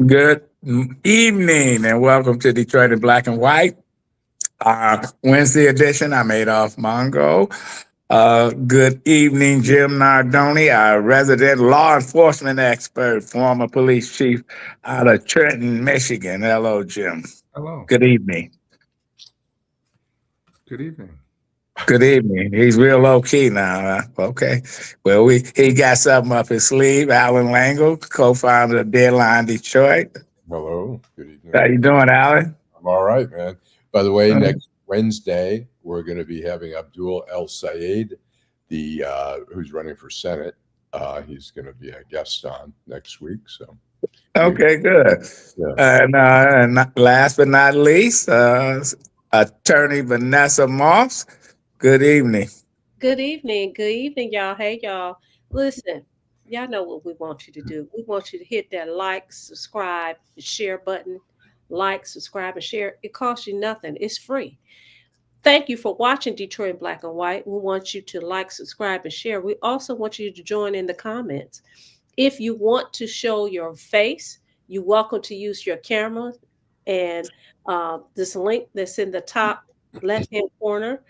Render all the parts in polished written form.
Good evening and welcome to Detroit in Black and White. Wednesday edition. I'm Adolph Mongo. Good evening, Jim Nardone, our resident law enforcement expert, former police chief out of Trenton, Michigan. Hello, Jim. Hello. Good evening. Good evening. Good evening. He's real low key now. Okay. Well, he got something up his sleeve. Allan Lengel, co-founder of Deadline Detroit. Hello. Good evening. How you doing, Allan? I'm all right, man. By the way, Uh, next Wednesday we're going to be having Abdul El Sayed, the who's running for Senate. He's going to be a guest on next week. So Okay, good. yeah. Last but not least, attorney Vanessa Moss. Good evening. Good evening. Good evening, y'all. Hey, y'all. Listen, y'all know what we want you to do. We want you to hit that like, subscribe, and share button. Like, subscribe, and share. It costs you nothing. It's free. Thank you for watching Detroit in Black and White. We want you to like, subscribe, and share. We also want you to join in the comments. If you want to show your face, you're welcome to use your camera. And this link that's in the top left-hand corner.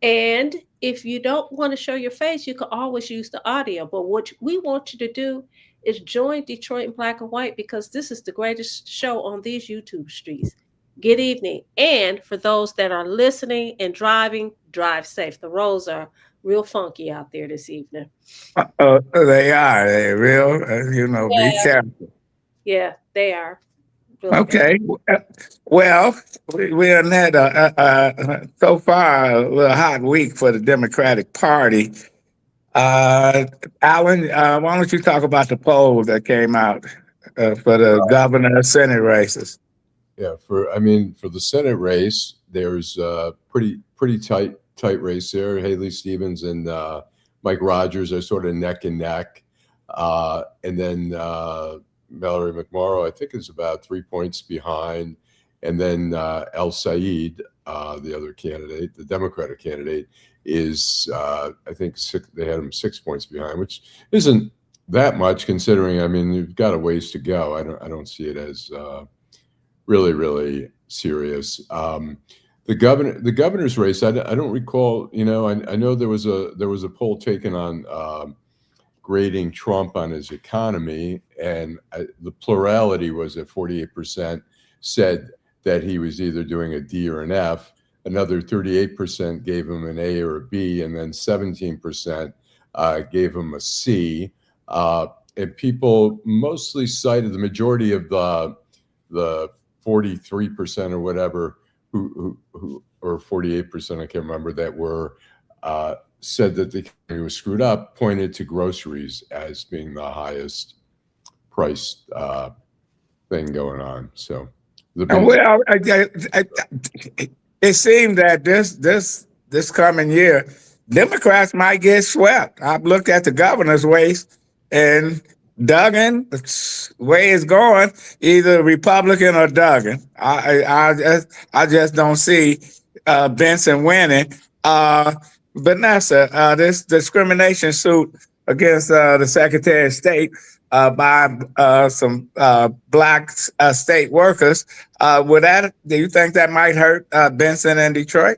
And if you don't want to show your face, you can always use the audio. But what we want you to do is join Detroit in Black and White because this is the greatest show on these YouTube streets. Good evening. And for those that are listening and driving, drive safe. The roads are real funky out there this evening. They are. They real. Be Yeah, careful. yeah, they are. Really Okay. Well, we have had so far a little hot week for the Democratic Party. Allan, why don't you talk about the poll that came out for the governor and Senate races? Yeah. For the Senate race, there's a pretty tight race there. Haley Stevens and Mike Rogers are sort of neck and neck, and then Mallory McMorrow, I think, is about 3 points behind. And then El Sayed, the other candidate, the Democratic candidate, is, I think, they had him 6 points behind, which isn't that much considering, you've got a ways to go. I don't see it as really serious. The governor's race, I don't recall, I know there was a poll taken on grading Trump on his economy, and the plurality was that 48% said that he was either doing a D or an F. Another 38% gave him an A or a B, and then 17% gave him a C. And people mostly cited the majority of the 43% or whatever who or 48%, I can't remember, that were said that the economy was screwed up, pointed to groceries as being the highest priced thing going on. So, Well, it seemed that this coming year, Democrats might get swept. I've looked at the governor's race, and Duggan, the way it's going, either Republican or Duggan. I just don't see Benson winning. Vanessa, this discrimination suit against the Secretary of State by some black state workers, do you think that might hurt Benson and Detroit?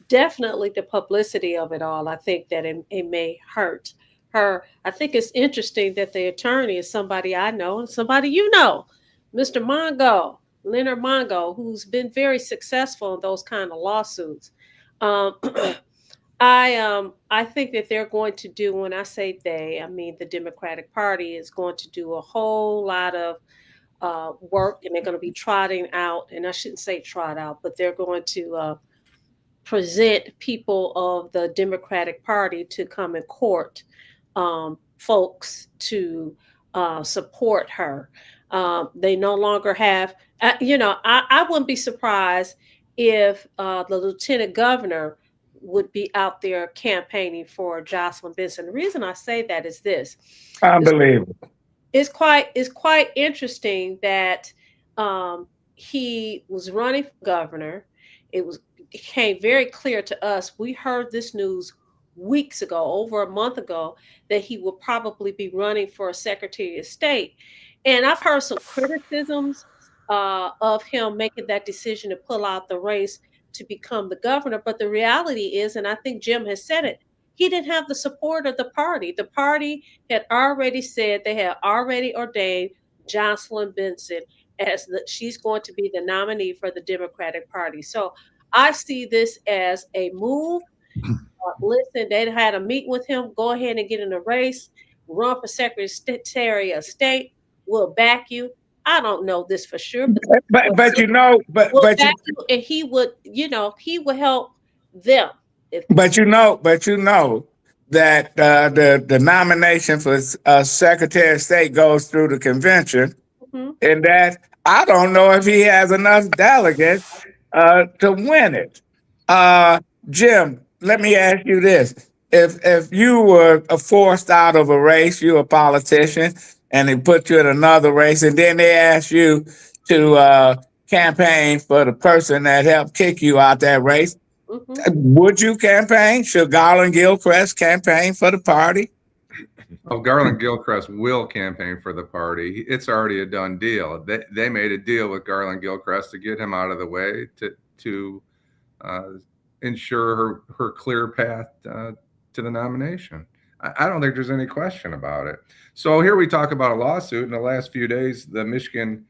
definitely the publicity of it all. I think that it may hurt her. I think it's interesting that the attorney is somebody I know and somebody you know, Mr. Mongo, Leonard Mongo, who's been very successful in those kind of lawsuits. Um, I think that they're going to do, when I say they, I mean the Democratic Party is going to do a whole lot of work, and they're going to be trotting out, and I shouldn't say trot out, but they're going to present people of the Democratic Party to come in court, folks to support her. They no longer have, I wouldn't be surprised if the lieutenant governor would be out there campaigning for Jocelyn Benson. The reason I say that is this: Unbelievable. it's quite interesting that he was running for governor. It became very clear to us. We heard this news weeks ago, over a month ago, that he will probably be running for a Secretary of State. And I've heard some criticisms of him making that decision to pull out the race to become the governor. But the reality is, and I think Jim has said it, he didn't have the support of the party. The party had already said they had already ordained Jocelyn Benson as she's going to be the nominee for the Democratic Party. So I see this as a move. Listen, they had a meeting with him. Go ahead and get in the race. Run for Secretary of State. We'll back you. I don't know this for sure, but But you know, we'll back you, and he would, he would help them. But you know that the nomination for Secretary of State goes through the convention, and that I don't know if he has enough delegates to win it. Jim, let me ask you this: if you were forced out of a race, you're a politician, and they put you in another race, and then they ask you to campaign for the person that helped kick you out that race. Would you campaign? Should Garland Gilchrist campaign for the party? Oh, Garland Gilchrist will campaign for the party. It's already a done deal. They made a deal with Garland Gilchrist to get him out of the way to ensure her clear path to the nomination. I don't think there's any question about it. So here we talk about a lawsuit. In the last few days, the Michigan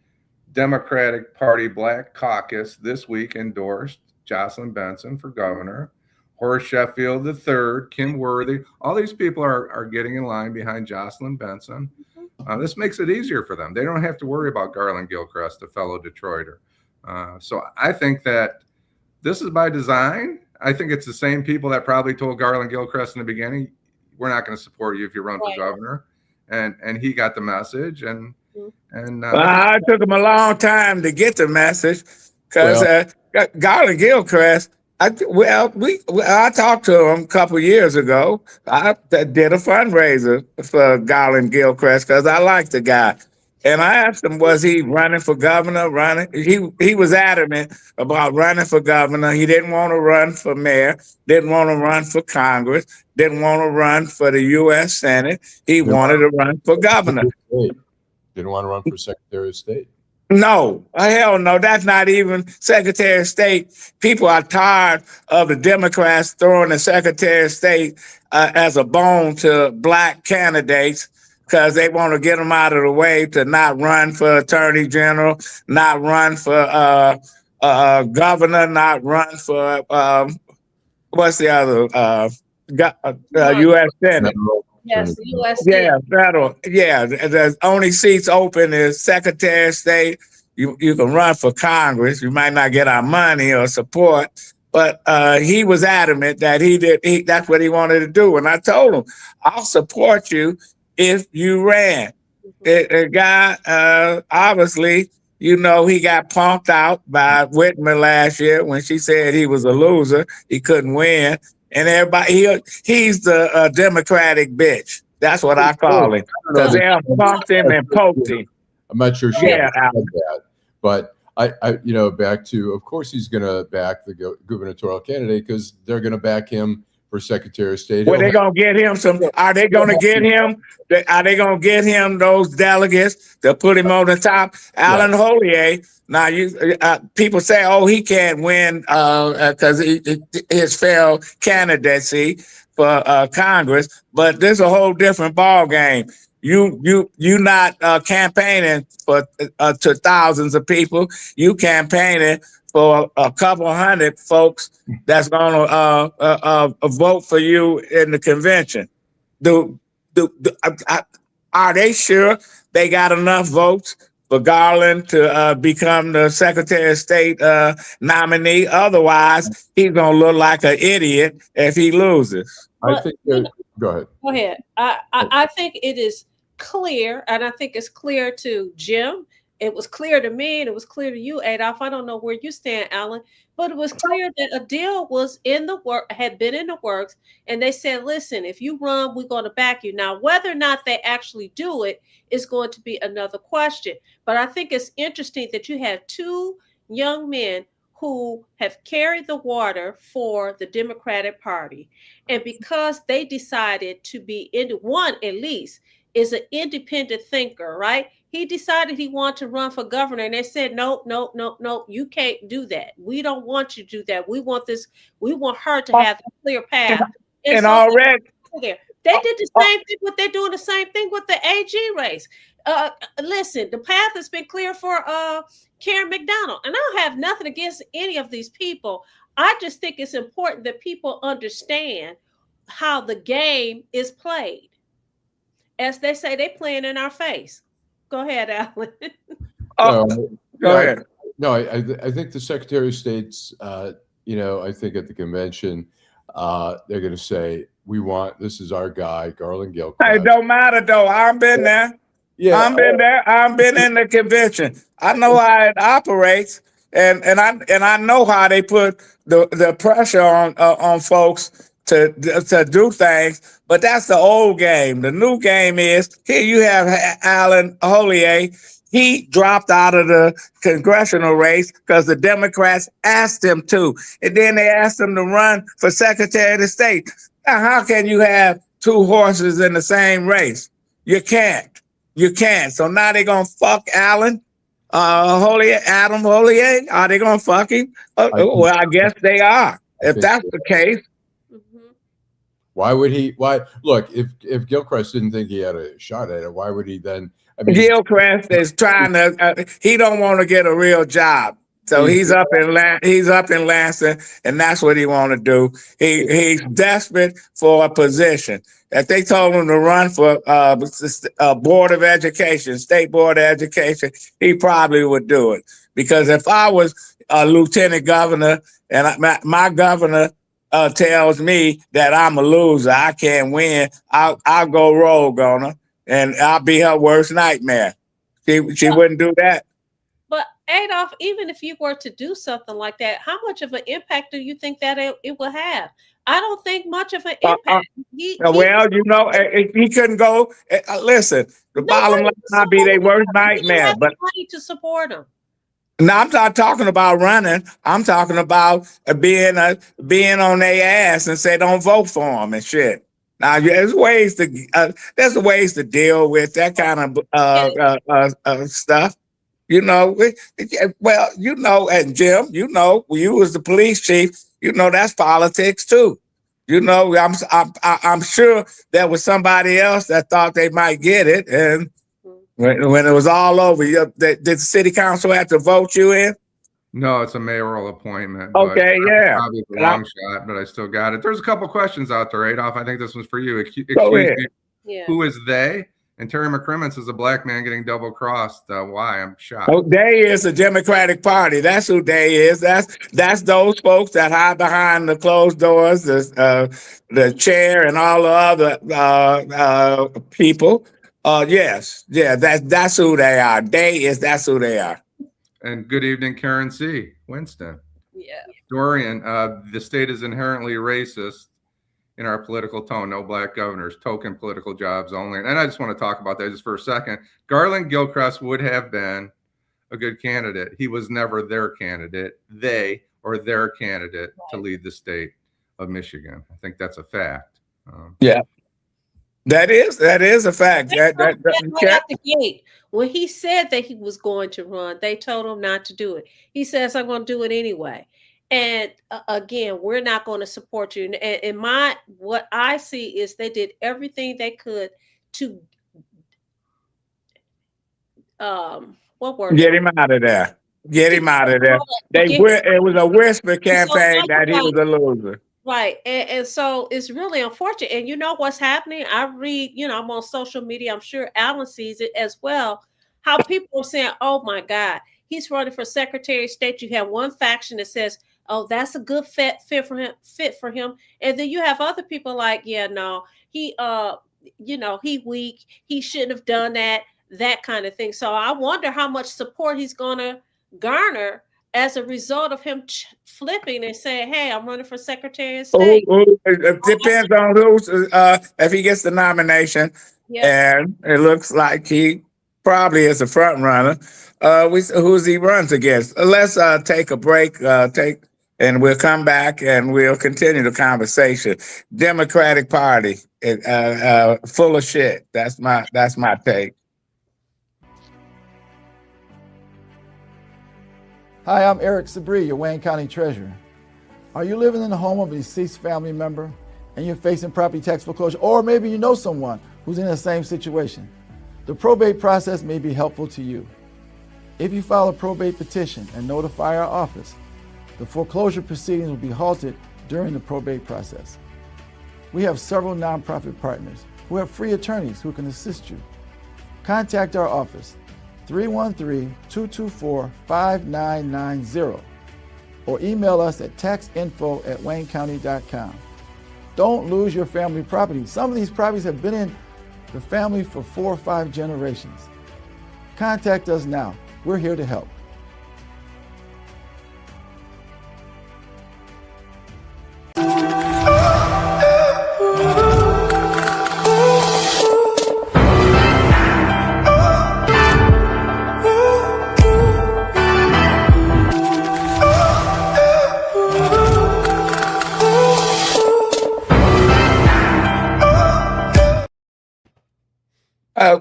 Democratic Party Black Caucus this week endorsed Jocelyn Benson for governor, Horace Sheffield III, Kim Worthy. All these people are getting in line behind Jocelyn Benson. This makes it easier for them. They don't have to worry about Garland Gilchrist, a fellow Detroiter. So I think that this is by design. I think it's the same people that probably told Garland Gilchrist in the beginning, we're not going to support you if you run for governor. And he got the message. And it took him a long time to get the message because Garland Gilchrist, I talked to him a couple years ago. I did a fundraiser for Garland Gilchrist because I like the guy. And I asked him, was he running for governor? He was adamant about running for governor. He didn't want to run for mayor, didn't want to run for Congress, didn't want to run for the U.S. Senate. He wanted to run for governor. Didn't want to run for Secretary of State. No, hell no. That's not even Secretary of State. People are tired of the Democrats throwing the Secretary of State as a bone to black candidates because they want to get them out of the way to not run for Attorney General, not run for governor, not run for what's the other U.S. Senate. Yes, the U.S. Yeah, federal. Yeah, the only seats open is Secretary of State. You can run for Congress. You might not get our money or support, but he was adamant that that's what he wanted to do. And I told him, I'll support you if you ran. The guy, obviously, he got pumped out by Whitmer last year when she said he was a loser. He couldn't win. And everybody, he's the Democratic bitch. That's what I call him. Because they have pumped him and poked him. I'm not sure she said that. But I back to, of course, he's going to back the gubernatorial candidate because they're going to back him for Secretary of State. Well, they're going to get him some. Are they going to get him? Are they going to get him those delegates to put him on the top? Allan Hollier. Now, people say, "Oh, he can't win because his failed candidacy for Congress." But there's a whole different ball game. You not campaigning for to thousands of people. You campaigning for a couple hundred folks that's going to vote for you in the convention. Are they sure they got enough votes for Garland to become the Secretary of State nominee? Otherwise, he's going to look like an idiot if he loses. I think. Go ahead. Go ahead. I think it is clear, and I think it's clear to Jim. It was clear to me, and it was clear to you, Adolph. I don't know where you stand, Allan, but it was clear that a deal was in the work, had been in the works, and they said, "Listen, if you run, we're going to back you." Now, whether or not they actually do it is going to be another question. But I think it's interesting that you have two young men who have carried the water for the Democratic Party, and because they decided to be in one, at least, is an independent thinker, right? He decided he wanted to run for governor, and they said, nope, nope, nope, nope, you can't do that. We don't want you to do that. We want this. We want her to have a clear path. And so already, they did the same thing. What they're doing the same thing with the AG race. Listen, the path has been clear for Karen McDonald, and I don't have nothing against any of these people. I just think it's important that people understand how the game is played. As they say, they playing in our face. Go ahead, Allan. Go ahead. I think the Secretary of State's, I think at the convention, they're going to say, this is our guy, Garland Gilchrist. It don't matter though. I've been there. Yeah, I've been there. I've been in the convention. I know how it operates, and I know how they put the pressure on folks to do things. But that's the old game. The new game is here. You have Allan Hollier. He dropped out of the congressional race because the Democrats asked him to, and then they asked him to run for Secretary of State. Now, how can you have two horses in the same race? You can't. You can't. So now they're going to fuck Allan Hollier, Adam Hollier. Are they going to fuck him? Well, I guess they are. If that's the case. Why would he? Look, if Gilchrist didn't think he had a shot at it, why would he then? Gilchrist is trying to. He don't want to get a real job, so he's up in Lansing, and that's what he want to do. He's desperate for a position. If they told him to run for Board of Education, State Board of Education, he probably would do it. Because if I was a lieutenant governor and my governor tells me that I'm a loser, I can't win, I'll go rogue on her, and I'll be her worst nightmare. She wouldn't do that. But Adolph, even if you were to do something like that, how much of an impact do you think that it will have? I don't think much of an impact. He couldn't go. Listen, the bottom line might be their worst nightmare. But money to support him. No, I'm not talking about running. I'm talking about being on their ass and say don't vote for them and shit. Now there's ways to deal with that kind of stuff. And Jim, you was the police chief. That's politics too. I'm sure there was somebody else that thought they might get it, and when it was all over, did the city council have to vote you in? No, it's a mayoral appointment. Okay, yeah. Probably a long shot, but I still got it. There's a couple questions out there, Adolph. I think this one's for you. Excuse me. Yeah. Who is they? And Terry McCrimmons is a black man getting double crossed. Why? I'm shocked. Oh, they is the Democratic Party. That's who they is. That's those folks that hide behind the closed doors, the chair, and all the other people. Yes, yeah, that's who they are. That's who they are. And good evening, Karen C. Winston. Yeah. Dorian, the state is inherently racist in our political tone. No black governors, token political jobs only. And I just want to talk about that just for a second. Garland Gilchrist would have been a good candidate. He was never their candidate. They or their candidate to lead the state of Michigan. I think that's a fact. Yeah. That is a fact. Right at the gate. When he said that he was going to run, they told him not to do it. He says, I'm going to do it anyway. And again, we're not going to support you. And what I see is they did everything they could to get him out of there. Get him out of there. It was a whisper campaign that he was a loser. Right. And so it's really unfortunate. And you know what's happening? I read, I'm on social media. I'm sure Allan sees it as well. How people are saying, oh my God, he's running for Secretary of State. You have one faction that says, oh, that's a good fit for him. And then you have other people like, yeah, no, he weak. He shouldn't have done that kind of thing. So I wonder how much support he's going to garner as a result of him flipping and saying, hey, I'm running for Secretary of State. It depends on who's, if he gets the nomination. Yeah. And it looks like he probably is a front runner. Who's he runs against? Let's take a break, and we'll come back and we'll continue the conversation. Democratic Party, full of shit. That's my take. Hi, I'm Eric Sabri, your Wayne County Treasurer. Are you living in the home of a deceased family member and you're facing property tax foreclosure, or maybe you know someone who's in the same situation? The probate process may be helpful to you. If you file a probate petition and notify our office, the foreclosure proceedings will be halted during the probate process. We have several nonprofit partners who have free attorneys who can assist you. Contact our office, 313-224-5990, or email us at taxinfo@waynecounty.com. Don't lose your family property. Some of these properties have been in the family for 4 or 5 generations. Contact us now. We're here to help.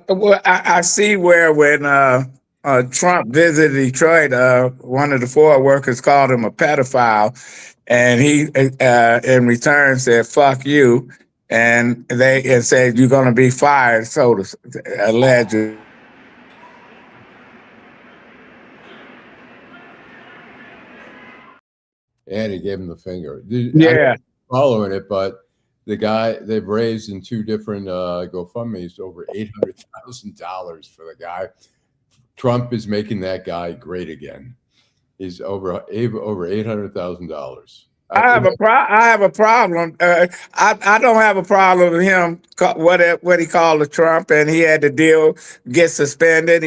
Well, I see where when Trump visited Detroit, one of the Ford workers called him a pedophile, and he in return said "fuck you," and they said you're going to be fired. So allegedly. And he gave him the finger. Yeah. I'm following it, but the guy, they've raised in 2 different GoFundMe's over $800,000 for the guy. Trump is making that guy great again. He's over $800,000. I have a problem. I don't have a problem with him. What he called the Trump, and he had to get suspended.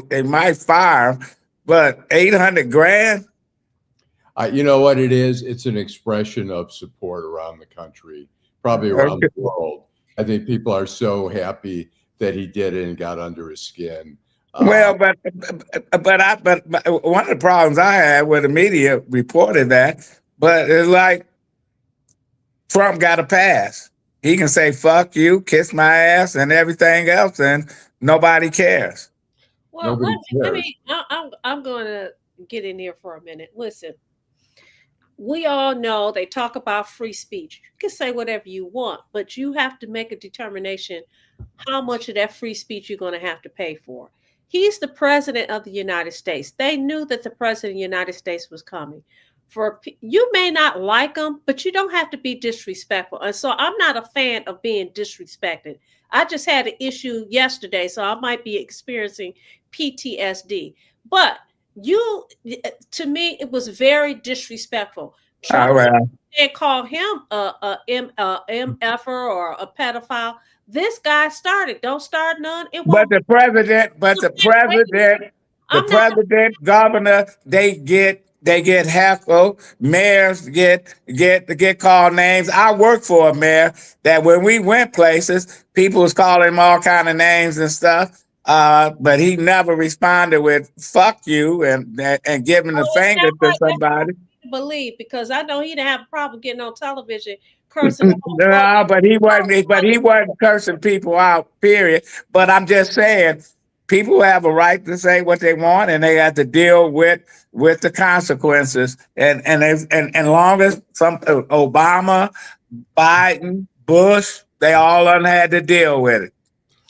They might fire him, but 800 grand. You know what it is? It's an expression of support around the country, probably around the world. I think people are so happy that he did it and got under his skin. Well, but one of the problems I had with the media reported that, but it's like Trump got a pass. He can say "fuck you," "kiss my ass," and everything else, and nobody cares. Well, I'm going to get in here for a minute. Listen. We all know they talk about free speech. You can say whatever you want, but you have to make a determination how much of that free speech you're going to have to pay for. He's the president of the United States. They knew that the president of the United States was coming. You may not like him, but you don't have to be disrespectful. And so I'm not a fan of being disrespected. I just had an issue yesterday, so I might be experiencing PTSD. But to me, it was very disrespectful. Trump didn't call him a MFer or a pedophile. This guy started. Don't start none. But the president, governor, they get heckled. Mayors get called names. I worked for a mayor that when we went places, people was calling him all kind of names and stuff. But he never responded with "fuck you" and giving the finger to somebody. Believe, because I know he didn't have a problem getting on television cursing. No, but he wasn't cursing people out. Period. But I'm just saying, people have a right to say what they want, and they have to deal with the consequences. And long as some Obama, Biden, Bush, they all had to deal with it.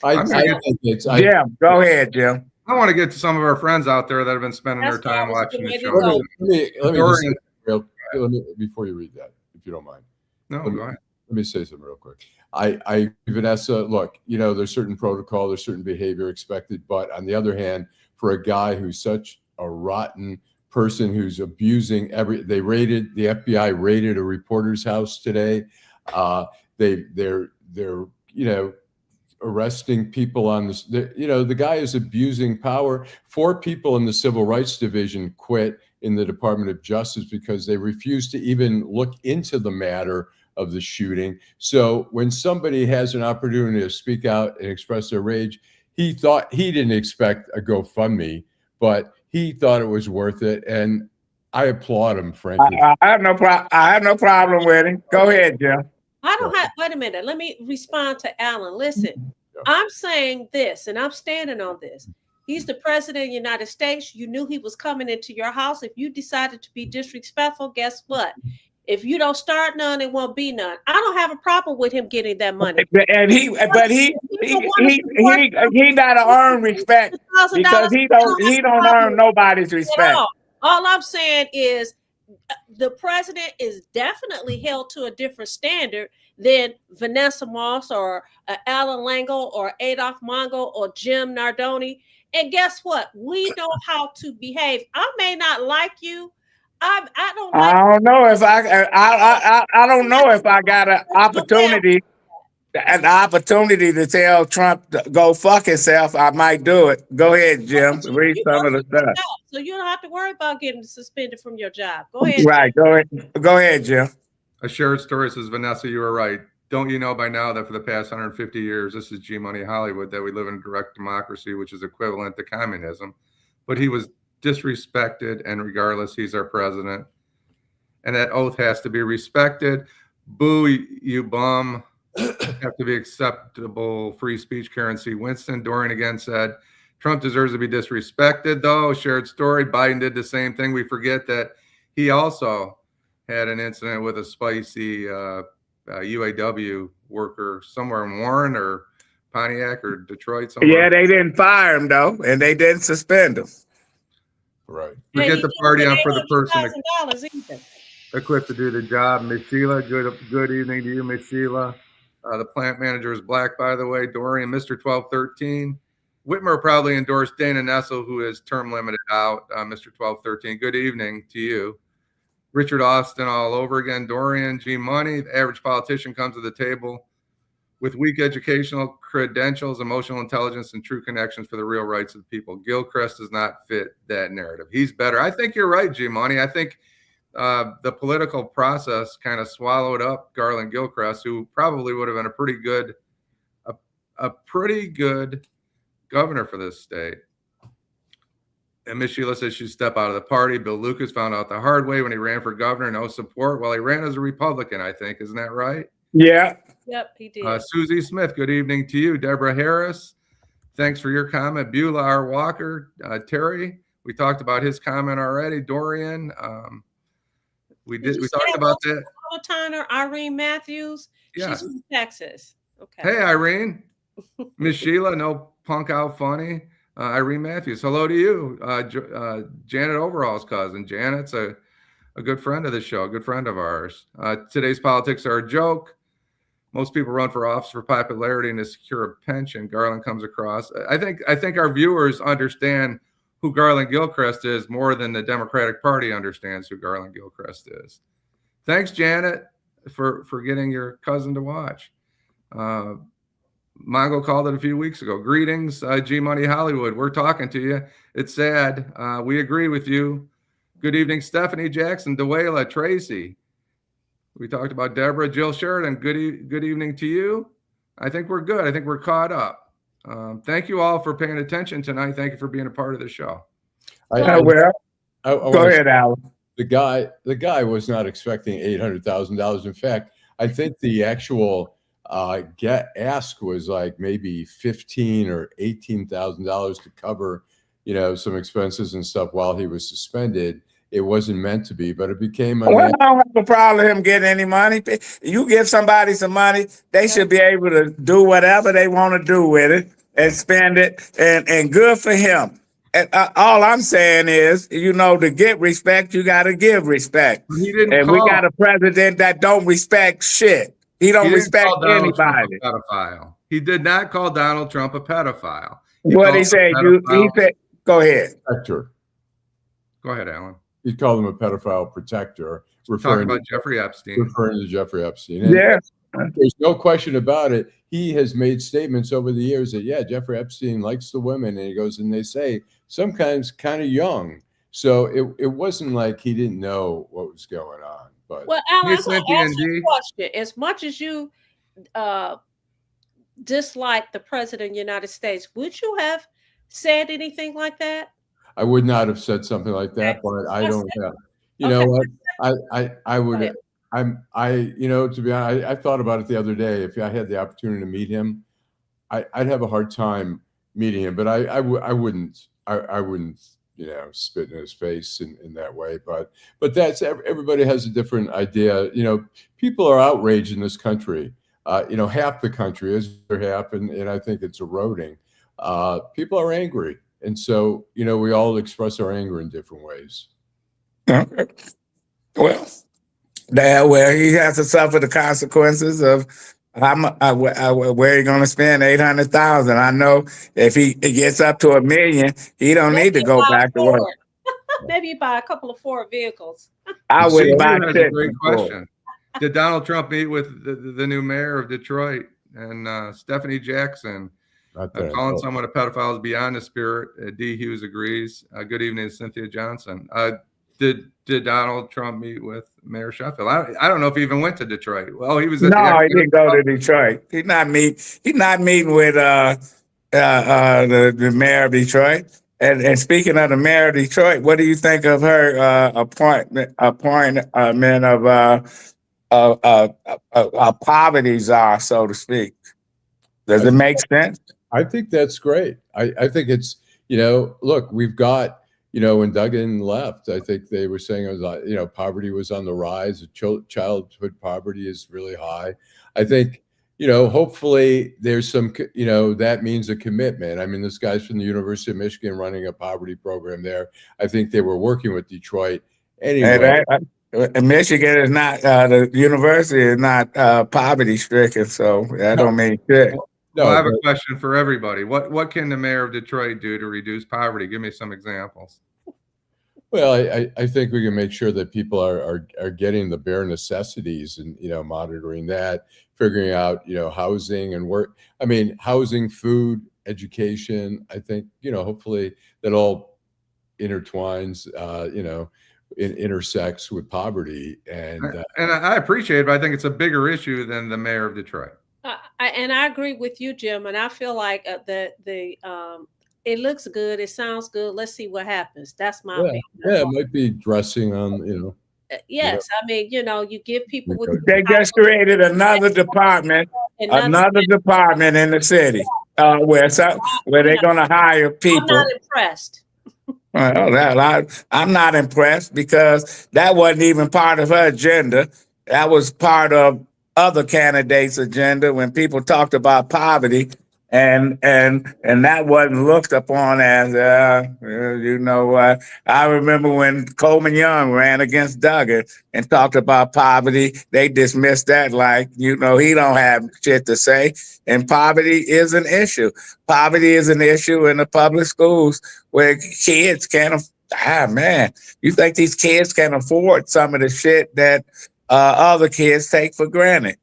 Jim, go ahead, Jim. I want to get to some of our friends out there that have been spending their time watching the show. Let me before you read that, if you don't mind. No, go ahead. Let me say something real quick. Vanessa, look, there's certain protocol, there's certain behavior expected, but on the other hand, for a guy who's such a rotten person who's abusing the FBI raided a reporter's house today. They're arresting people on this. The guy is abusing power. 4 people in the Civil Rights Division quit in the Department of Justice because they refused to even look into the matter of the shooting. So when somebody has an opportunity to speak out and express their rage, he didn't expect a GoFundMe, but he thought it was worth it. And I applaud him, frankly. I have no problem with him. Go ahead, Jim. Wait a minute. Let me respond to Allan. Listen, I'm saying this, and I'm standing on this. He's the president of the United States. You knew he was coming into your house. If you decided to be disrespectful, guess what? If you don't start none, it won't be none. I don't have a problem with him getting that money. And he gotta earn respect because he don't earn nobody's respect. All I'm saying is the president is definitely held to a different standard than Vanessa Moss or Allan Lengel or Adolph Mongo or Jim Nardone. And guess what? We know how to behave. I may not like you. I don't know if I don't know if I got an opportunity to tell Trump to go fuck himself. I might do it. Go ahead, Jim. Read some of the stuff. So you don't have to worry about getting suspended from your job. Go ahead. Right. Go ahead, Jim. A shared story says, Vanessa, you were right. Don't you know by now that for the past 150 years, this is G-Money Hollywood, that we live in a direct democracy, which is equivalent to communism. But he was disrespected, and regardless, he's our president. And that oath has to be respected. Boo, you bum. Have to be acceptable free speech currency. Winston Dorian again said, Trump deserves to be disrespected, though. Shared story. Biden did the same thing. We forget that he also had an incident with a spicy UAW worker somewhere in Warren or Pontiac or Detroit. Somewhere. Yeah, they didn't fire him, though, and they didn't suspend him. Right. Forget the party on for the person equipped to do the job. Miss Sheila, good evening to you, Miss Sheila. The plant manager is black, by the way. Dorian, Mr. 1213. Whitmer probably endorsed Dana Nessel, who is term limited out. Mr. 1213, good evening to you. Richard Austin all over again. Dorian, G Money, the average politician comes to the table with weak educational credentials, emotional intelligence, and true connections for the real rights of the people. Gilchrist does not fit that narrative. He's better. I think you're right, G Money. I think the political process kind of swallowed up Garland Gilchrist, who probably would have been a pretty good governor for this state. And Miss Sheila says she'd step out of the party. Bill Lucas found out the hard way when he ran for governor, no support. Well, he ran as a Republican, I think. Isn't that right? Yeah. Yep, he did. Susie Smith, good evening to you. Deborah Harris, thanks for your comment. Beulah R. Walker, Terry, we talked about his comment already. Dorian, we talked about that. Tyner, Irene Matthews. Yeah. She's from Texas. Okay. Hey, Irene. Miss Sheila, no punk out funny. Irene Matthews, hello to you. Janet Overall's cousin. Janet's a good friend of the show, a good friend of ours. Today's politics are a joke. Most people run for office for popularity and to secure a pension. Garland comes across. I think our viewers understand who Garland Gilchrist is more than the Democratic Party understands who Garland Gilchrist is. Thanks, Janet, for getting your cousin to watch. Mongo called it a few weeks ago. Greetings, G Money Hollywood. We're talking to you. It's sad. We agree with you. Good evening, Stephanie Jackson, Deweyla, Tracy. We talked about Deborah, Jill Sheridan. Good evening to you. I think we're good. I think we're caught up. Thank you all for paying attention tonight. Thank you for being a part of the show. Go ahead, Allan. The guy was not expecting $800,000. In fact, I think the actual ask was like maybe $15,000 or $18,000 to cover, some expenses and stuff while he was suspended. It wasn't meant to be, but it became. Well, I don't have a problem with him getting any money. You give somebody some money, they should be able to do whatever they want to do with it and spend it, and good for him. And all I'm saying is, to get respect, you got to give respect. We got a president that don't respect shit. He don't respect anybody. He did not call Donald Trump a pedophile. What he said? He said, "Go ahead." Protector. Go ahead, Allan. He called him a pedophile protector, referring to Jeffrey Epstein. And yeah, there's no question about it. He has made statements over the years that Jeffrey Epstein likes the women, and he goes, and they say sometimes kind of young. So it wasn't like he didn't know what was going on. But well, Allan, I'm going to ask you a question. As much as you dislike the president of the United States, would you have said anything like that? I would not have said something like that, but I don't have. Know what? I would. To be honest, I thought about it the other day. If I had the opportunity to meet him, I'd have a hard time meeting him, but I wouldn't spit in his face in that way. But that's, everybody has a different idea. People are outraged in this country. Half the country is, or half, and I think it's eroding. People are angry, and so we all express our anger in different ways. Okay. Well, he has to suffer the consequences of where he's going to spend 800,000. I know if he gets up to $1 million, he don't need to go back to work. Maybe buy a couple of Ford vehicles. I would buy that's a great question. Did Donald Trump meet with the new mayor of Detroit and Stephanie Jackson? Calling someone a pedophile is beyond the spirit. D. Hughes agrees. Good evening, Cynthia Johnson. Did Donald Trump meet with Mayor Sheffield? I don't know if he even went to Detroit. Well, he was. He didn't go to Detroit. He's not meeting with the mayor of Detroit. And speaking of the mayor of Detroit, what do you think of her appointment of poverty czar, so to speak? Does it make sense? I think that's great. I think it's, look, we've got, when Duggan left, I think they were saying it was, poverty was on the rise. Childhood poverty is really high. I think, hopefully there's some, that means a commitment. I mean, this guy's from the University of Michigan running a poverty program there. I think they were working with Detroit anyway. And Michigan is not, the university is not poverty stricken, so that don't mean shit. No, I have a question for everybody. What can the mayor of Detroit do to reduce poverty? Give me some examples. Well, I think we can make sure that people are getting the bare necessities and, monitoring that, figuring out, housing and work. I mean, housing, food, education. I think, hopefully that all intertwines, intersects with poverty. And I appreciate it, but I think it's a bigger issue than the mayor of Detroit. And I agree with you, Jim. And I feel like it looks good. It sounds good. Let's see what happens. That's my opinion. Yeah, it might be dressing on, Yes, I mean, you give people with. They just created another department in the city where they're going to hire people. I'm not impressed. Well, I'm not impressed because that wasn't even part of her agenda. That was part of other candidates' agenda when people talked about poverty, and that wasn't looked upon as I remember when Coleman Young ran against Duggan and talked about poverty, they dismissed that like he don't have shit to say. And poverty is an issue. Poverty is an issue in the public schools where kids can't. You think these kids can afford some of the shit that other kids take for granted?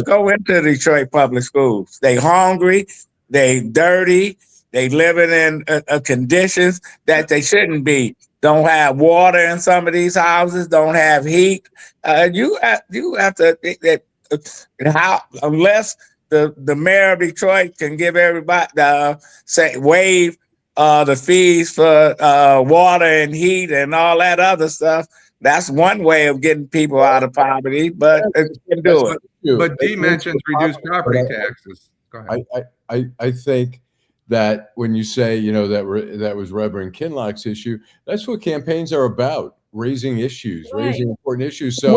Go into Detroit public schools. They hungry, they dirty, they living in conditions that they shouldn't be. Don't have water in some of these houses. Don't have heat. You have to unless the mayor of Detroit can give everybody waive the fees for water and heat and all that other stuff. That's one way of getting people out of poverty, but it can do it. But D mentions reduced property taxes. Go ahead. I think that when you say, that was Reverend Kinlock's issue, that's what campaigns are about. Raising issues, raising important issues. So our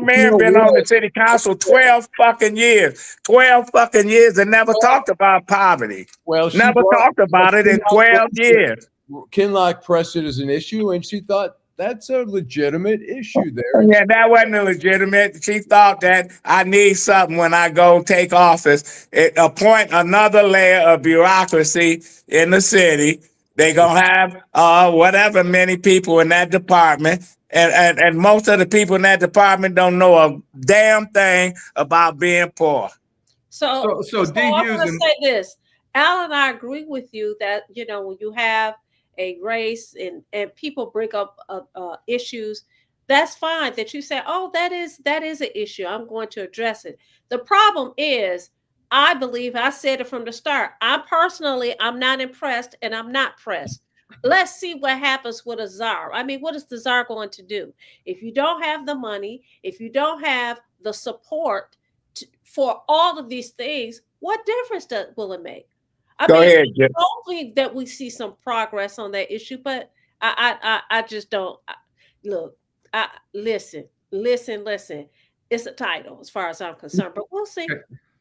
mayor been on the city council 12 fucking years. 12 fucking years and never talked about poverty. Well, never talked about it in 12 years. Kinlock pressed it as an issue, and she thought that's a legitimate issue there. Yeah, that wasn't a legitimate. She thought that I need something when I go take office. Appoint another layer of bureaucracy in the city. They gonna have whatever many people in that department, and most of the people in that department don't know a damn thing about being poor. So I'm going to say this, Allan. I agree with you that when you have a race and people bring up issues, that's fine. That you say, oh, that is an issue. I'm going to address it. The problem is, I believe I said it from the start. I'm not impressed and I'm not pressed. Let's see what happens with a czar. I mean, what is the czar going to do? If you don't have the money, if you don't have the support for all of these things, what difference will it make? I Go mean, ahead, Jim. hopefully that we see some progress on that issue, but I just don't look. Listen. It's a title as far as I'm concerned, but we'll see. Hey,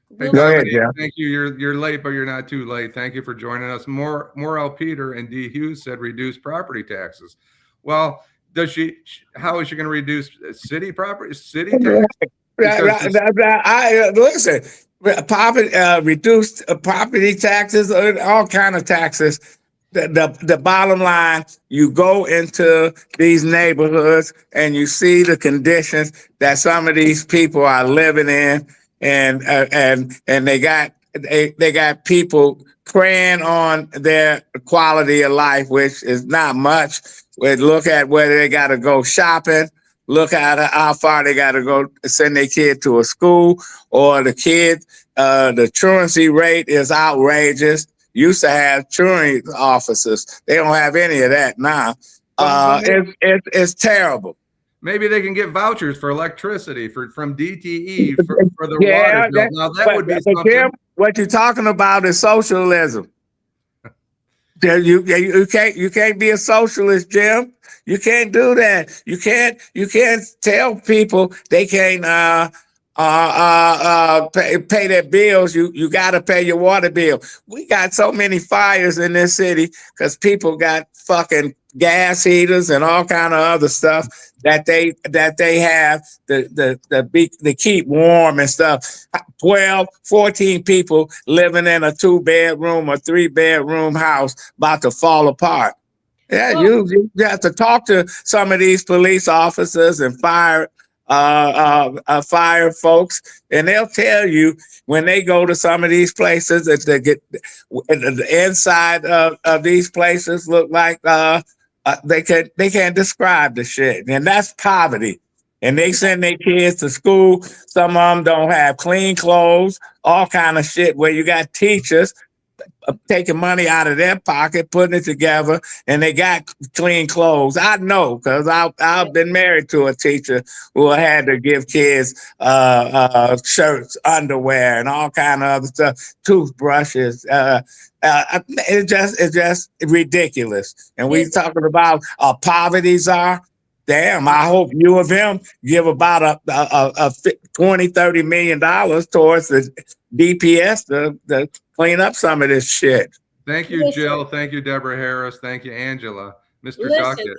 We'll Go see. ahead, Dominique, Jeff. thank you. You're late, but you're not too late. Thank you for joining us. Morel Peter and D. Hughes said reduce property taxes. Well, how is she going to reduce city tax? Listen, reduced property taxes, all kind of taxes. The bottom line, you go into these neighborhoods and you see the conditions that some of these people are living in, and they got people preying on their quality of life, which is not much. We look at whether they got to go shopping, look at how far they got to go send their kid to a school, or the truancy rate is outrageous. Used to have truancy officers. They don't have any of that now. It's terrible. Maybe they can get vouchers for electricity from DTE for the water bill. Now that would be something. Jim, what you're talking about is socialism. You can't be a socialist, Jim. You can't do that. You can't tell people they can't pay their bills. You got to pay your water bill. We got so many fires in this city because people got fucking gas heaters and all kind of other stuff that they have to keep warm and stuff. 12, 14 people living in a 2-bedroom or 3-bedroom house about to fall apart. Yeah, well, you have to talk to some of these police officers and fire folks, and they'll tell you when they go to some of these places that the inside of these places look like they can't describe the shit, and that's poverty. And they send their kids to school. Some of them don't have clean clothes, all kind of shit. Where you got teachers taking money out of their pocket, putting it together, and they got clean clothes. I know because I've been married to a teacher who had to give kids shirts, underwear, and all kind of other stuff, toothbrushes. It's just ridiculous. And we talking about poverty czar. Damn, I hope U of M give about a $20-30 million towards the DPS to clean up some of this shit. Thank you, Jill. Thank you, Deborah Harris. Thank you, Angela. Mr. Duckett.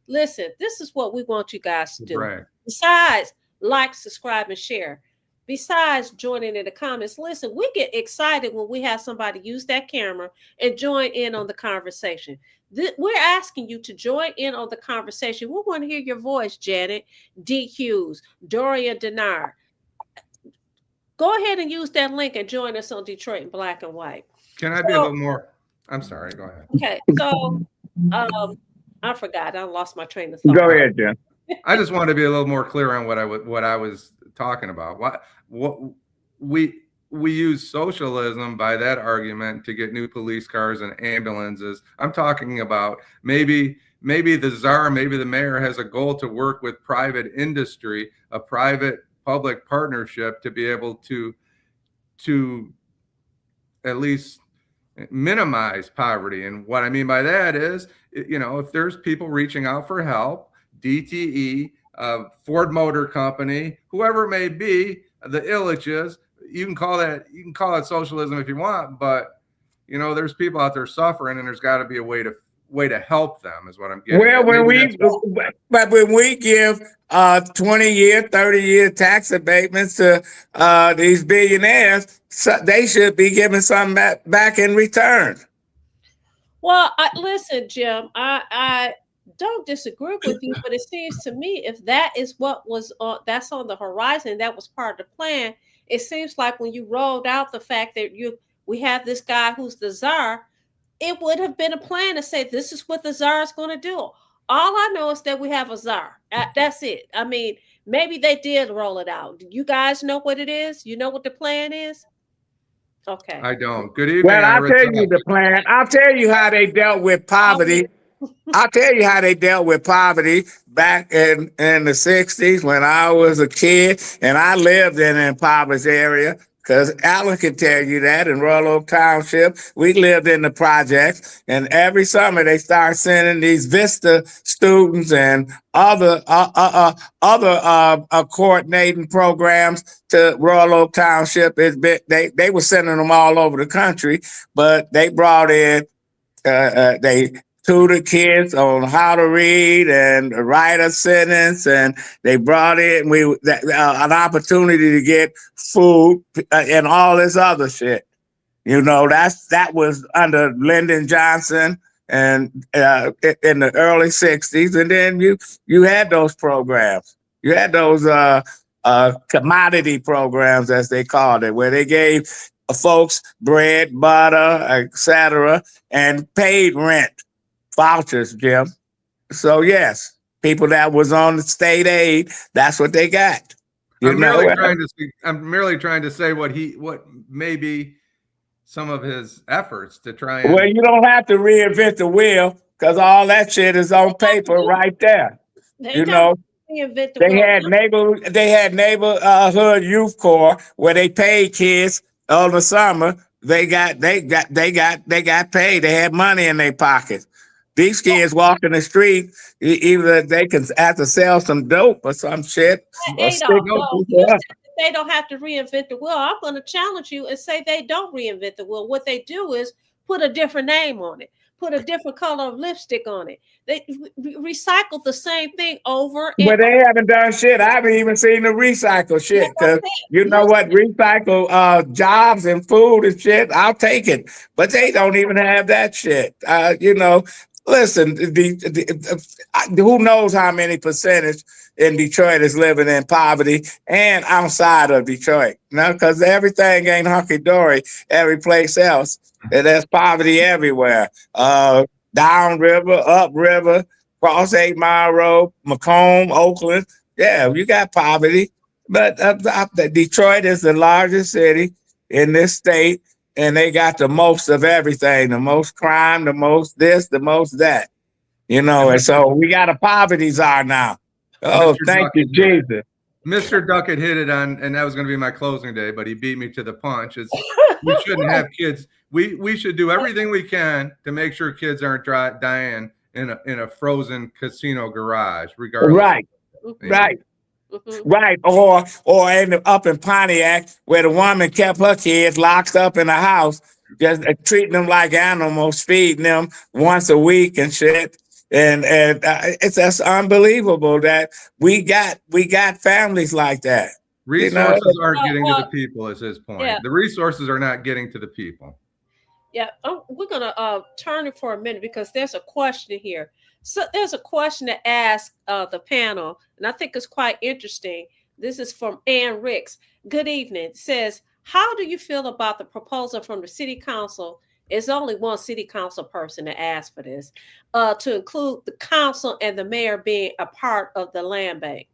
This is what we want you guys to do. Right. Besides, like, subscribe, and share. Besides joining in the comments, listen, we get excited when we have somebody use that camera and join in on the conversation. We're asking you to join in on the conversation. We want to hear your voice, Janet, D. Hughes, Dorian Denard. Go ahead and use that link and join us on Detroit in Black and White. Can I be a little more? I'm sorry. Go ahead. Okay. So I forgot. I lost my train of thought. Go ahead, Jen. I just wanted to be a little more clear on what I was talking about. What we use socialism by that argument to get new police cars and ambulances. I'm talking about maybe the czar, maybe the mayor has a goal to work with private industry, a private public partnership to be able to at least minimize poverty. And what I mean by that is, if there's people reaching out for help, DTE, Ford Motor Company, whoever it may be, the Illiches, you can call it socialism if you want, but there's people out there suffering, and there's got to be a way to help them, is what I'm getting. Well, when we give 20-year, 30-year tax abatements to these billionaires, they should be giving something back in return. Well, listen, Jim, I don't disagree with you, but it seems to me if that is what was that's on the horizon, that was part of the plan. It seems like when you rolled out the fact that we have this guy who's the czar, it would have been a plan to say this is what the czar is going to do. All I know is that we have a czar. That's it. I mean, maybe they did roll it out. Do you guys know what it is? You know what the plan is? Okay. I don't. Good evening. Well, I'll tell you the plan. I'll tell you how they dealt with poverty. I'll tell you how they dealt with poverty back in the 60s when I was a kid and I lived in an impoverished area. because Allan can tell you that in Royal Oak Township, we lived in the projects, and every summer they start sending these Vista students and other coordinating programs to Royal Oak Township. They were sending them all over the country, but they brought in they tutor kids on how to read and write a sentence, and they brought in an opportunity to get food and all this other shit. That was under Lyndon Johnson and in the early '60s, and then you had those programs. You had those commodity programs, as they called it, where they gave folks bread, butter, etc., and paid rent. Vouchers, Jim. So yes, people that was on the state aid, that's what they got. I'm merely trying to say what maybe some of his efforts to try and. Well, you don't have to reinvent the wheel because all that shit is on paper right there. They had neighborhood youth corps where they paid kids all the summer. They got paid. They had money in their pockets. These kids walk in the street, either they can have to sell some dope or some shit. They don't have to reinvent the wheel. I'm going to challenge you and say they don't reinvent the wheel. What they do is put a different name on it, put a different color of lipstick on it. They recycle the same thing over and But they haven't done shit. I haven't even seen the recycle shit. Because you know what? Recycle jobs and food and shit, I'll take it. But they don't even have that shit. Listen, who knows how many percentage in Detroit is living in poverty and outside of Detroit? Because everything ain't hunky-dory every place else. And there's poverty everywhere. Downriver, upriver, cross 8 Mile Road, Macomb, Oakland. Yeah, you got poverty. But Detroit is the largest city in this state. And they got the most of everything, the most crime, the most this, the most that, and so we got a poverty czar now. Oh, Mr. thank Duckett, you, Jesus. Mr. Duckett hit it on, and that was going to be my closing day, but he beat me to the punch. We shouldn't have kids. We should do everything we can to make sure kids aren't dying in a frozen casino garage, regardless. Right, right. Mm-hmm. Right, or up in Pontiac, where the woman kept her kids locked up in the house, just treating them like animals, feeding them once a week and shit. And it's just unbelievable that we got families like that. Resources aren't getting to the people, is his point. Yeah. The resources are not getting to the people. Yeah, we're gonna turn it for a minute because there's a question here. So there's a question to ask the panel, and I think it's quite interesting. This is from Ann Ricks. Good evening. It says, how do you feel about the proposal from the city council? It's only one city council person to ask for this, to include the council and the mayor being a part of the land bank.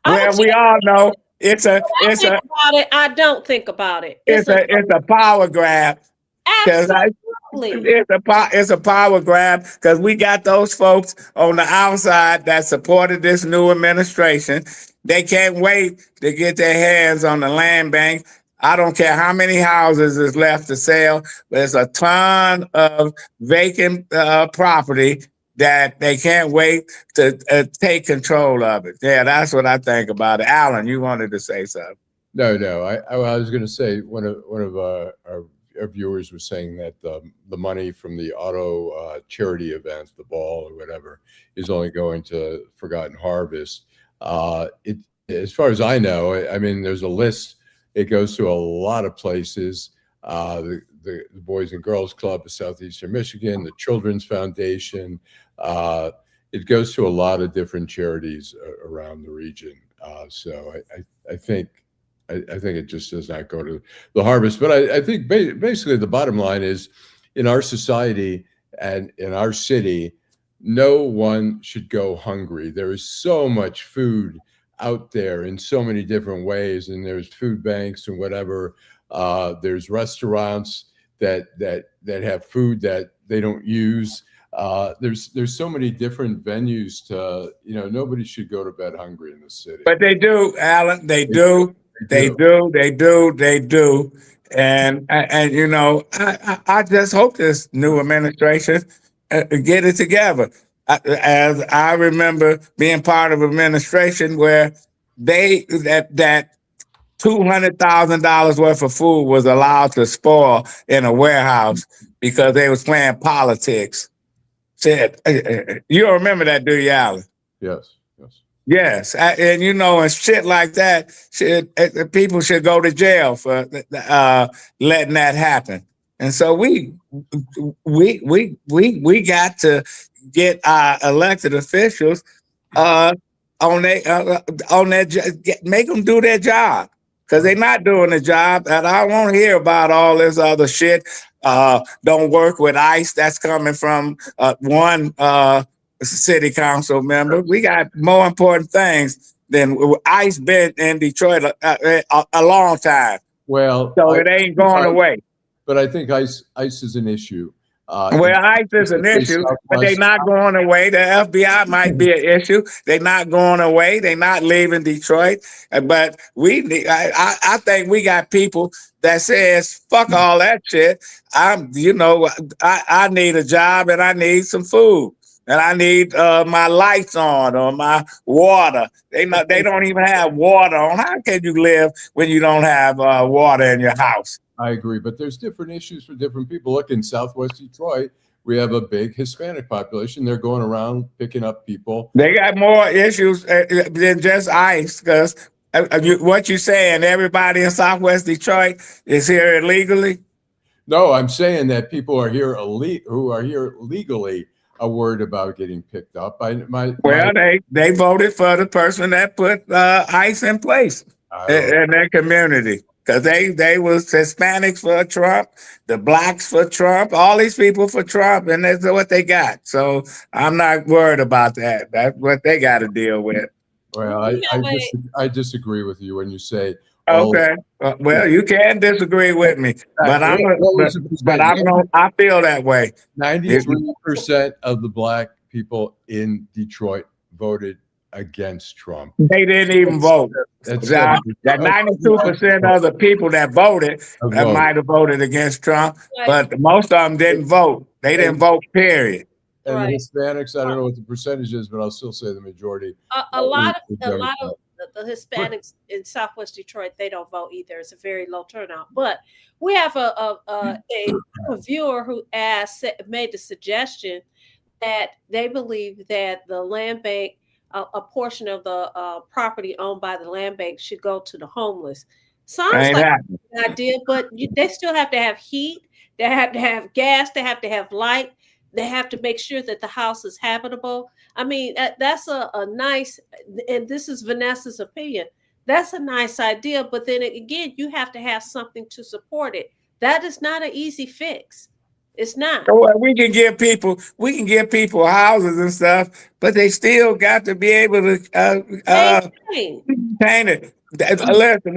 Well, we all know I don't think about it. It's a power grab. Absolutely. It's a power grab because we got those folks on the outside that supported this new administration. They can't wait to get their hands on the land bank. I don't care how many houses is left to sell. There's a ton of vacant property that they can't wait to take control of it. Yeah, that's what I think about it. Allan, you wanted to say something. No. I was going to say one of our viewers was saying that the money from the auto charity event, the ball or whatever, is only going to Forgotten Harvest. As far as I know, I mean, there's a list. It goes to a lot of places. The Boys and Girls Club of Southeastern Michigan, the Children's Foundation. It goes to a lot of different charities around the region. So I think it just does not go to the harvest. But I think basically the bottom line is, in our society and in our city, no one should go hungry. There is so much food out there in so many different ways, and there's food banks and whatever. There's restaurants that have food that they don't use. There's so many different venues to, nobody should go to bed hungry in the city. But they do, Allan. They do. They do. They do. They do. And I just hope this new administration get it together. As I remember being part of administration where that $200,000 worth of food was allowed to spoil in a warehouse because they was playing politics. Said, you don't remember that, do you, Allan? Yes. Yes, and and shit like that, people should go to jail for letting that happen. And so we got to get our elected officials make them do their job, because they're not doing the job. And I won't hear about all this other shit. Don't work with ICE. That's coming from one city council member. We got more important things than ICE been in Detroit a long time. Well, so it ain't going away. But I think ICE is an issue. ICE is an issue, but they're not going away. The FBI might be an issue. They're not going away. They're not leaving Detroit. But I think we got people that says, fuck all that shit. I need a job and I need some food. And I need my lights on or my water. They don't even have water on. How can you live when you don't have water in your house? I agree, but there's different issues for different people. Look, in Southwest Detroit, we have a big Hispanic population. They're going around picking up people. They got more issues than just ICE, because what you saying, everybody in Southwest Detroit is here illegally? No, I'm saying that people are here who are here legally are worried about getting picked up. They voted for the person that put ICE in place in their community. Because they was Hispanics for Trump, the blacks for Trump, all these people for Trump, and that's what they got. So I'm not worried about that. That's what they got to deal with. Well, I disagree with you when you say. Okay. Well, you can disagree with me, but I feel that way. 93% of the black people in Detroit voted against Trump. They didn't even vote. That 92% of the people that voted might have voted against Trump, but most of them didn't vote. They didn't vote, period. And the Hispanics, I don't know what the percentage is, but I'll still say the majority. A lot of the Hispanics in Southwest Detroit, they don't vote either. It's a very low turnout. But we have a viewer who made the suggestion that they believe that the land bank, a portion of the property owned by the land bank, should go to the homeless. Sounds like an idea, but they still have to have heat. They have to have gas. They have to have light. They have to make sure that the house is habitable. I mean, that's a nice, and this is Vanessa's opinion, that's a nice idea. But then again, you have to have something to support it. That is not an easy fix. It's not. Well, we can give people houses and stuff, but they still got to be able to maintain it. Listen,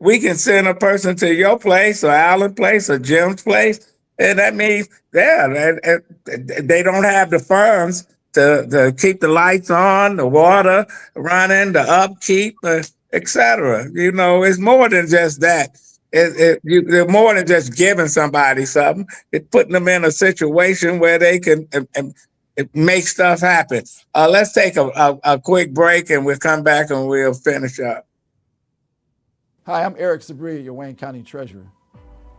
we can send a person to your place or Allan's place or Jim's place, and that means they don't have the funds to keep the lights on, the water running, the upkeep, etc. It's more than just that. They're more than just giving somebody something. It's putting them in a situation where they can make stuff happen. Let's take a quick break, and we'll come back and we'll finish up. Hi, I'm Eric Sabria, your Wayne County Treasurer.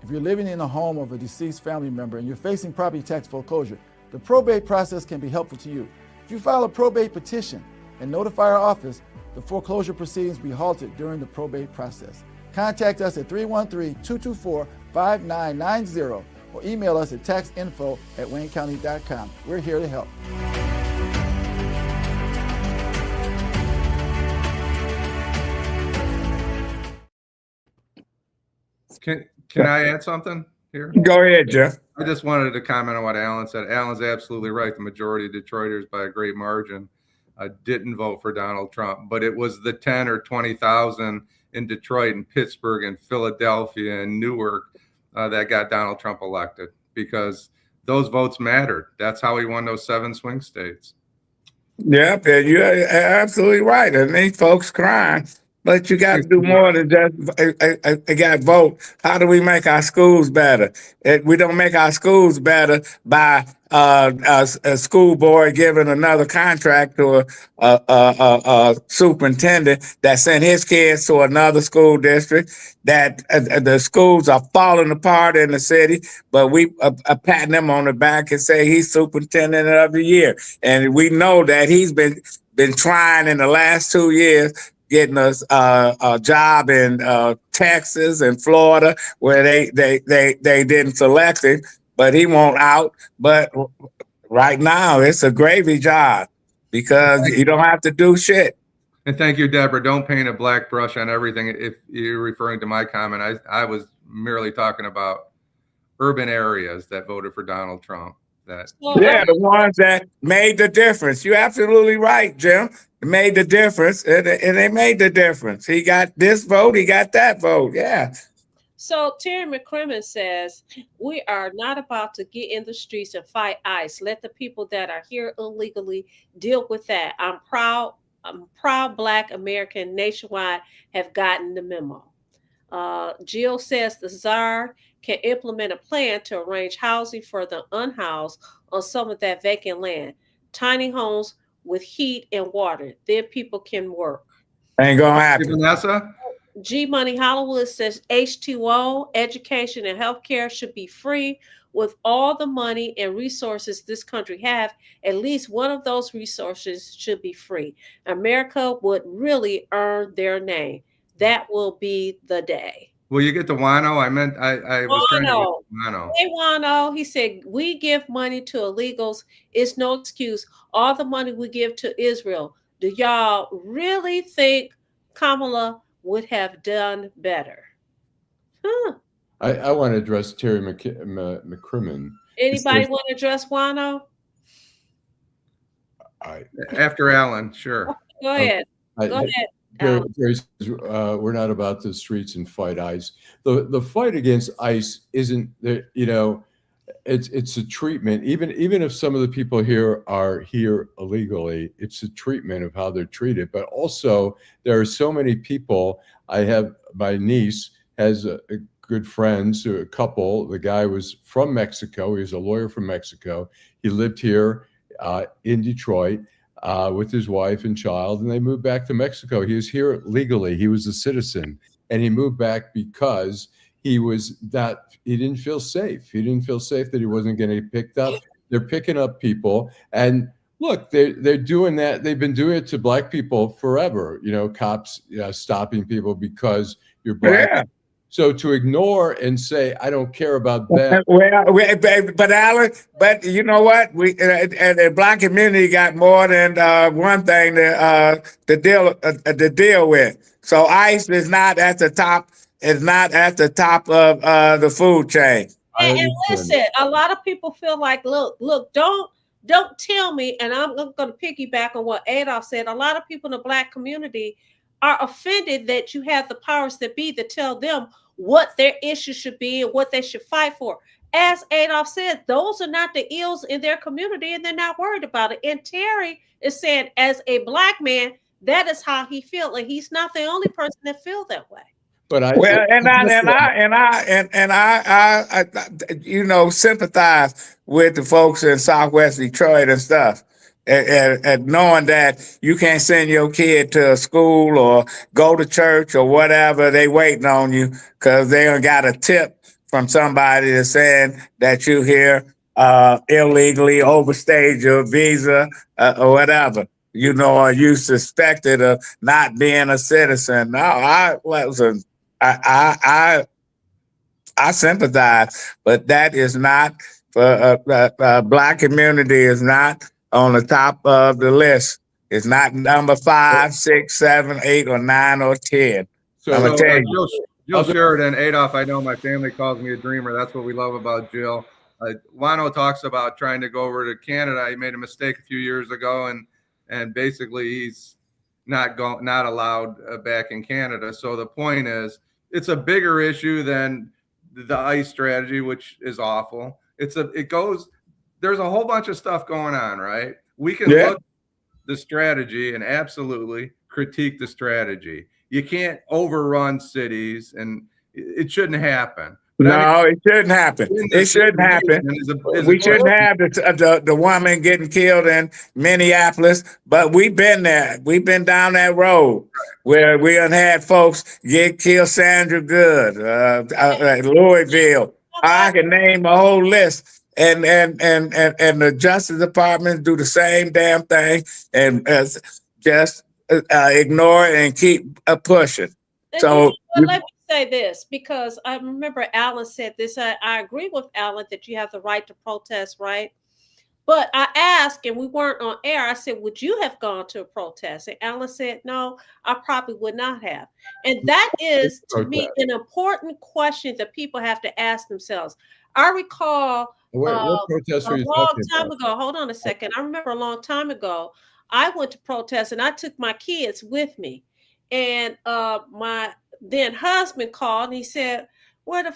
If you're living in the home of a deceased family member and you're facing property tax foreclosure, the probate process can be helpful to you. If you file a probate petition and notify our office, the foreclosure proceedings will be halted during the probate process. Contact us at 313-224-5990 or email us at taxinfo@waynecounty.com. We're here to help. Can I add something here? Go ahead, Jeff. I just wanted to comment on what Allan said. Allan's absolutely right. The majority of Detroiters, by a great margin, didn't vote for Donald Trump, but it was the 10 or 20,000 in Detroit and Pittsburgh and Philadelphia and Newark that got Donald Trump elected, because those votes mattered. That's how he won those 7 swing states. Yep, and you're absolutely right. And these folks crying, but you got to do more than just got vote. How do we make our schools better? We don't make our schools better by a school board giving another contract to a superintendent that sent his kids to another school district. That the schools are falling apart in the city, but we patting him on the back and say he's superintendent of the year. And we know that he's been trying in the last 2 years, getting us a job in Texas and Florida, where they didn't select him, but he won't out. But right now, it's a gravy job because you don't have to do shit. And thank you, Deborah. Don't paint a black brush on everything. If you're referring to my comment, I was merely talking about urban areas that voted for Donald Trump. Yeah, the ones that made the difference. You're absolutely right, Jim. It made the difference, and they made the difference. He got this vote, he got that vote. Yeah. So Terry McCrimmon says, we are not about to get in the streets and fight ICE. Let the people that are here illegally deal with that. I'm proud Black American nationwide have gotten the memo. Jill says the czar can implement a plan to arrange housing for the unhoused on some of that vacant land. Tiny homes with heat and water. Then people can work. Ain't gonna happen. Vanessa? G Money Hollywood says H2O, education and healthcare should be free. With all the money and resources this country have, at least one of those resources should be free. America would really earn their name. That will be the day. Will you get the Wano? I was trying to get Wano. Hey, Wano, he said, we give money to illegals. It's no excuse. All the money we give to Israel. Do y'all really think Kamala would have done better? I want to address Terry McCrimmon. Anybody want to address Wano? After Allan, sure. Go ahead. Go ahead. Terry says, we're not about the streets and fight ICE. The fight against ICE isn't, it's a treatment. Even if some of the people here are here illegally, it's a treatment of how they're treated. But also, there are so many people. I have my niece has a good friends, a couple. The guy was from Mexico. He was a lawyer from Mexico. He lived here in Detroit with his wife and child, and they moved back to Mexico. He was here legally. He was a citizen, and he moved back because he didn't feel safe. He didn't feel safe that he wasn't going to get picked up. They're picking up people, and look, they're doing that. They've been doing it to Black people forever. Cops stopping people because you're Black. Yeah. So to ignore and say, I don't care about that. But Allan, you know what? The Black community got more than one thing to deal with. So ICE is not at the top. Is not at the top of the food chain. And listen, a lot of people feel like, look, don't tell me. And I'm going to piggyback on what Adolph said. A lot of people in the Black community are offended that you have the powers that be to tell them what their issues should be and what they should fight for. As Adolph said, those are not the ills in their community, and they're not worried about it. And Terry is saying, as a Black man, that is how he feels, and he's not the only person that feels that way. But I sympathize with the folks in Southwest Detroit and stuff. And knowing that you can't send your kid to a school or go to church or whatever, they waiting on you because they done got a tip from somebody that's saying that you here illegally overstayed your visa or whatever, or you suspected of not being a citizen. No, I sympathize, but that is not for Black community is not on the top of the list. It's not number 5, 6, 7, 8, or 9, or 10. So I'm gonna tell you. Jill Sheridan, Adolph, I know my family calls me a dreamer. That's what we love about Jill. Wano talks about trying to go over to Canada. He made a mistake a few years ago, and basically he's not allowed back in Canada. So the point is, it's a bigger issue than the ICE strategy, which is awful. there's a whole bunch of stuff going on, right? We can Yeah. look the strategy and absolutely critique the strategy. You can't overrun cities, and it shouldn't happen. But No, it shouldn't happen. in It this shouldn't happen. We shouldn't have the woman getting killed in Minneapolis, but we've been there. We've been down that road where we done had folks get killed. Sandra Good, Louisville. I can name a whole list. And the Justice Department do the same damn thing and just ignore it and keep pushing. So let me say this, because I remember Allan said this. I agree with Allan that you have the right to protest, right? But I asked, and we weren't on air, I said, would you have gone to a protest? And Allan said, no, I probably would not have. And that is, to me, an important question that people have to ask themselves. I recall What protest were you talking time about? ago, hold on a second. I remember a long time ago, I went to protest and I took my kids with me. And my then husband called and he said, where the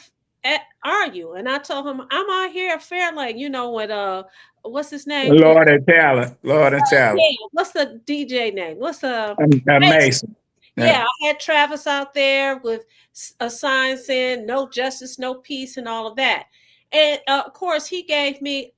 are you? And I told him, I'm out here at Fairlane, you know, with what's his name? Lord and Taylor. Yeah, what's the DJ name? What's the Mason? Yeah, I had Travis out there with a sign saying no justice, no peace, and all of that. And of course, he gave me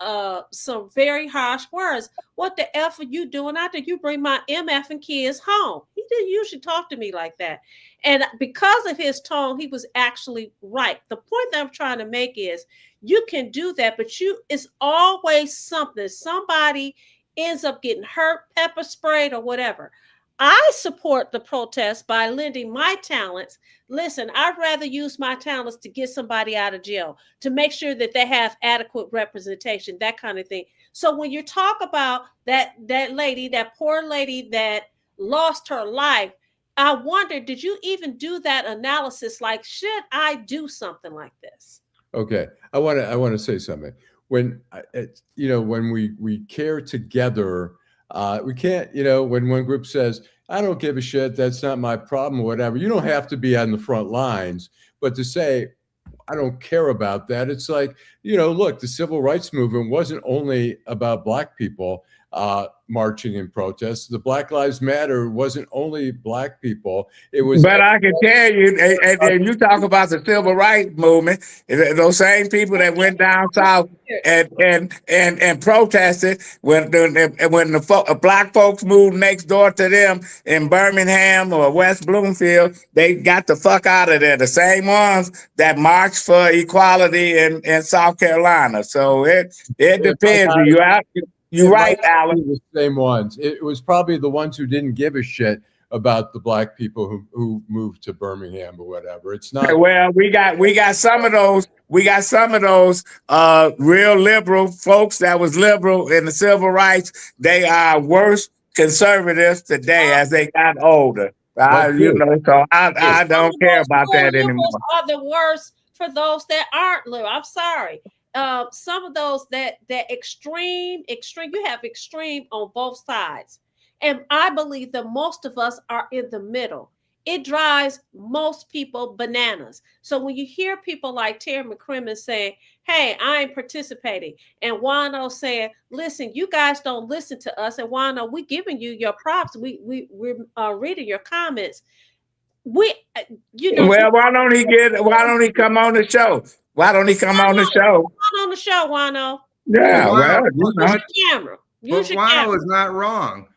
some very harsh words. What the F are you doing out there? You bring my MF and kids home. He didn't usually talk to me like that. And because of his tone, he was actually right. The point that I'm trying to make is you can do that, but it's always something. Somebody ends up getting hurt, pepper sprayed, or whatever. I support the protest by lending my talents. Listen, I'd rather use my talents to get somebody out of jail, to make sure that they have adequate representation, that kind of thing. So when you talk about that lady, that poor lady that lost her life, I wonder, did you even do that analysis? Like, should I do something like this? Okay, I want to say something. When when we care together, we can't. When one group says, "I don't give a shit, that's not my problem," or whatever. You don't have to be on the front lines, but to say, "I don't care about that," it's like, look, the civil rights movement wasn't only about Black people marching in protest. The Black Lives Matter wasn't only Black people. It was. But I can tell you, and you talk about the civil rights movement, those same people that went down south and protested when the Black folks moved next door to them in Birmingham or West Bloomfield, they got the fuck out of there. The same ones that marched for equality in South Carolina. So it depends. You out. You're right, Allan. The same ones. It was probably the ones who didn't give a shit about the Black people who moved to Birmingham or whatever. It's not. Well, we got some of those. We got some of those real liberal folks that was liberal in the civil rights. They are worse conservatives today as they got older. So I don't care about that anymore. Are the worst for those that aren't liberal. I'm sorry. Some of those that extreme, you have extreme on both sides. And I believe that most of us are in the middle. It drives most people bananas. So when you hear people like Terry McCrimmon saying, hey, I ain't participating, and Wano saying, listen, you guys don't listen to us, and Wano, we giving you your props. We're reading your comments. Well, why don't he come on the show? Why don't he come on the show? Come on the show, Wano. Yeah, use your camera. Wano is not wrong.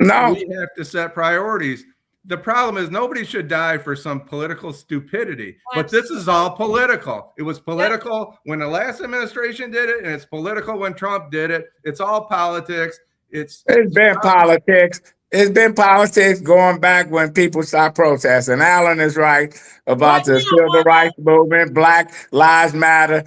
No, we have to set priorities. The problem is nobody should die for some political stupidity. But this is all political. It was political when the last administration did it, and it's political when Trump did it. It's all politics. It's been politics. It's been politics going back when people stopped protesting. Allan is right about the civil rights movement, Black Lives Matter,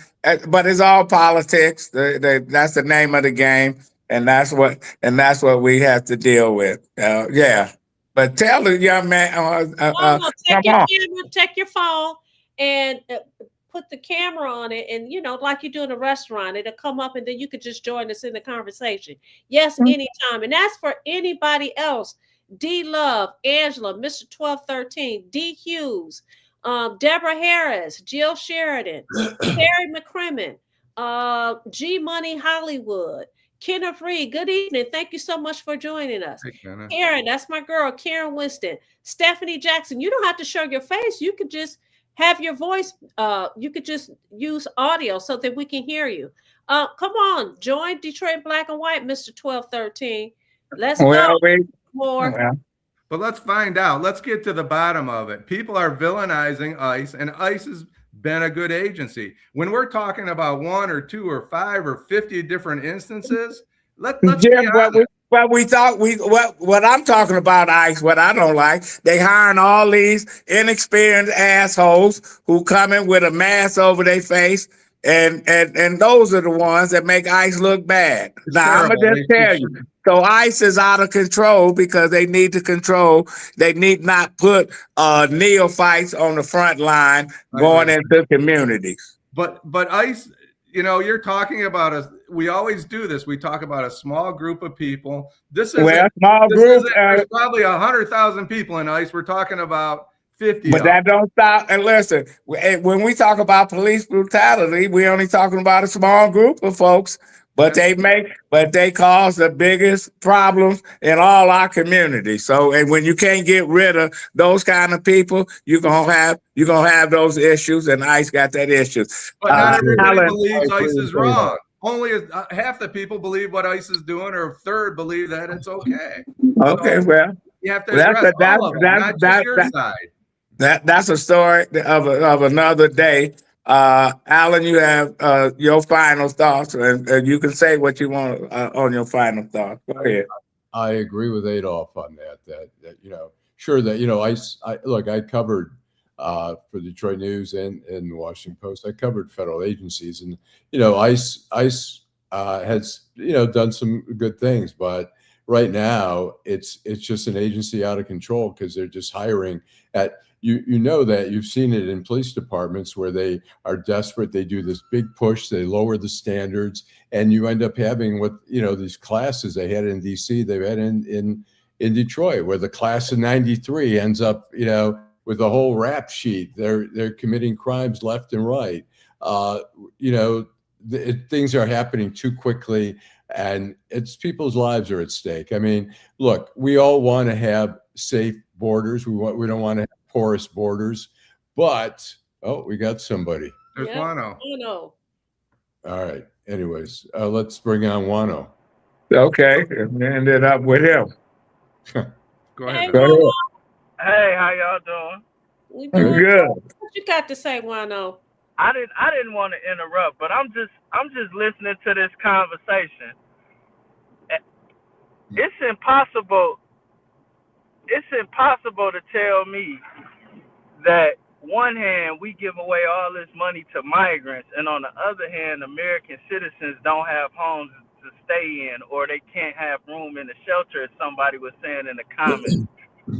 but it's all politics. That's the name of the game, and that's what we have to deal with. Yeah, but tell the young man, take your phone and put the camera on it, and like you do in a restaurant, it'll come up, and then you could just join us in the conversation. Yes, anytime. And that's for anybody else. D Love, Angela, Mr. 1213, D Hughes, Deborah Harris, Jill Sheridan, Terry McCrimmon, G Money Hollywood. Kenneth Reed, good evening. Thank you so much for joining us. Hey, Kenneth. Karen, that's my girl, Karen Winston. Stephanie Jackson, you don't have to show your face. You could just have your voice. You could just use audio so that we can hear you. Come on, join Detroit Black and White, Mr. 1213. Let's go. More. Well, But let's find out. Let's get to the bottom of it. People are villainizing ICE, and ICE has been a good agency. When we're talking about 1 or 2 or 5 or 50 different instances, let's Jim, what I'm talking about, ICE, what I don't like, they hiring all these inexperienced assholes who come in with a mask over their face, and those are the ones that make ICE look bad. Now, I'm gonna just tell you. So ICE is out of control because they need to control. They need not put neophytes on the front line going into communities. But ICE, you're talking about we always do this. We talk about a small group of people. There's probably 100,000 people in ICE. We're talking about 50. But that don't stop. And listen, when we talk about police brutality, we're only talking about a small group of folks. But they cause the biggest problems in all our communities. So, and when you can't get rid of those kind of people, you're gonna have those issues, and ICE got that issue. But not everybody believes ICE is wrong. Only half the people believe what ICE is doing, or a third believe that it's okay. Okay, so well, you have to address all of them, not just your side. That's a story of another day. Allan, you have your final thoughts, and you can say what you want on your final thoughts. Go ahead. I agree with Adolph on that sure that ICE. I covered for Detroit News and the Washington Post. I covered federal agencies, and ICE has done some good things, but right now it's just an agency out of control because they're just hiring at. That you've seen it in police departments where they are desperate. They do this big push. They lower the standards, and you end up having these classes they had in DC. They've had in Detroit, where the class of '93 ends up with a whole rap sheet. They're committing crimes left and right. Things are happening too quickly, and it's people's lives are at stake. I mean, look, we all want to have safe borders. We don't want to have porous borders, but we got somebody. There's Wano. Wano. All right. Anyways, let's bring on Wano. Okay, we ended up with him. Go ahead. Hey, how y'all doing? Good. What you got to say, Wano? I didn't want to interrupt, but I'm just listening to this conversation. It's impossible to tell me that one hand we give away all this money to migrants, and on the other hand, American citizens don't have homes to stay in, or they can't have room in the shelter, as somebody was saying in the comments.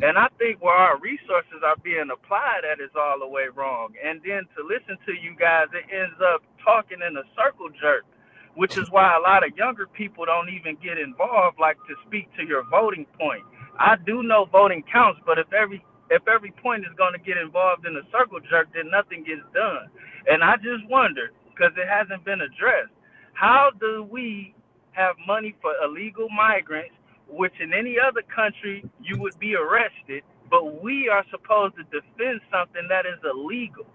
And I think where our resources are being applied at is all the way wrong. And then to listen to you guys, it ends up talking in a circle jerk, which is why a lot of younger people don't even get involved. Like, to speak to your voting point, I do know voting counts, but if every point is going to get involved in a circle jerk, then nothing gets done. And I just wonder, because it hasn't been addressed, how do we have money for illegal migrants, which in any other country you would be arrested, but we are supposed to defend something that is illegal?